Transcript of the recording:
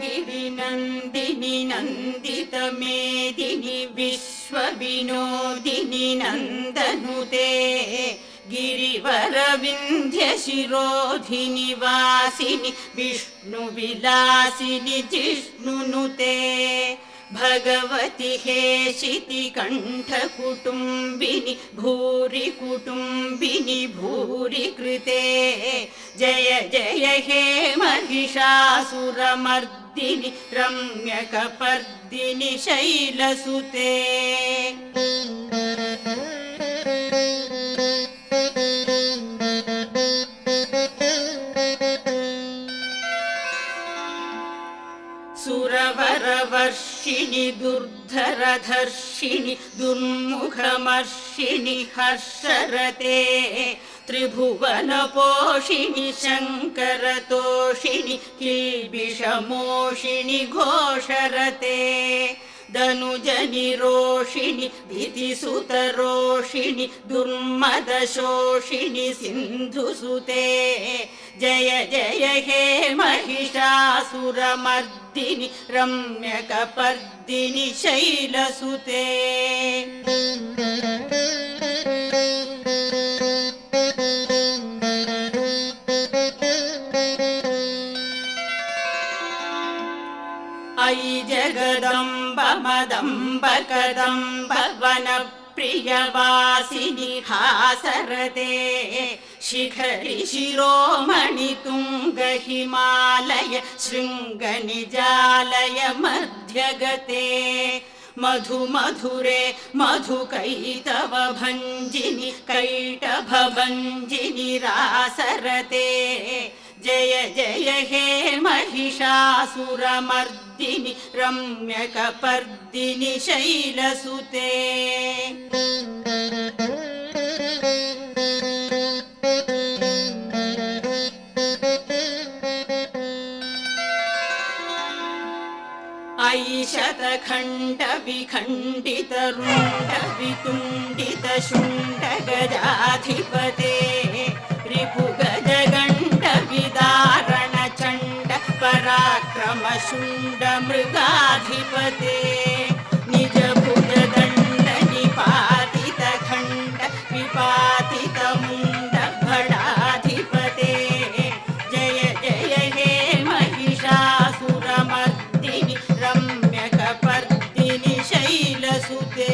गिरिनन्दिनि नन्दितमेदिनि विश्वविनोदिनि नन्दनुते गिरिवरविन्ध्यशिरोधिनि वासिनि विष्णुविलासिनि जिष्णुनुते भगवति हेशिति कण्ठकुटुम्बिनि भूरि कुटुम्बिनि भूरि कृते जय जय हे महिषासुरमर्दिनि रम्यकपर्दिनि शैलसुते सुरवरवर्षिणि दुर्धरधर्षिणि दुर्मुखमर्षिणि हर्षरते त्रिभुवनपोषिणि शङ्करतोषिणि किल्बिषमोषिणि घोषरते धनुजनिरोषिणि भीतिसुतरोषिणि दुर्मदशोषिणि सिन्धुसुते जय जय हे महिषासुरमर्दिनि रम्यकपर्दिनि शैलसुते अयि जगदम्ब मदम्ब कदम्ब वनप्रियवासिनि हासरते शिखरि शिरोमणि तुङ्ग हिमालय शृङ्गनिजालय मध्यगते मधुमधुरे मधुकैतव भञ्जिनि कैटभभञ्जिनि रासरते जय जय हे महिषासुरमर्दिनि रम्यकपर्दिनि शैलसुते अयि शतखण्डविखण्डितरुण्डवितुण्डितशुण्डगजाधिपते रिपुगजगण्डविदारणचण्ड पराक्रमशुण्डमृगाधिपते निजभुजदण्डनिपातितखण्ड विपातितमुण्डभटाधिपते जय जय हे महिषासुरमर्दिनि रम्यकपर्दिनि शैलसुते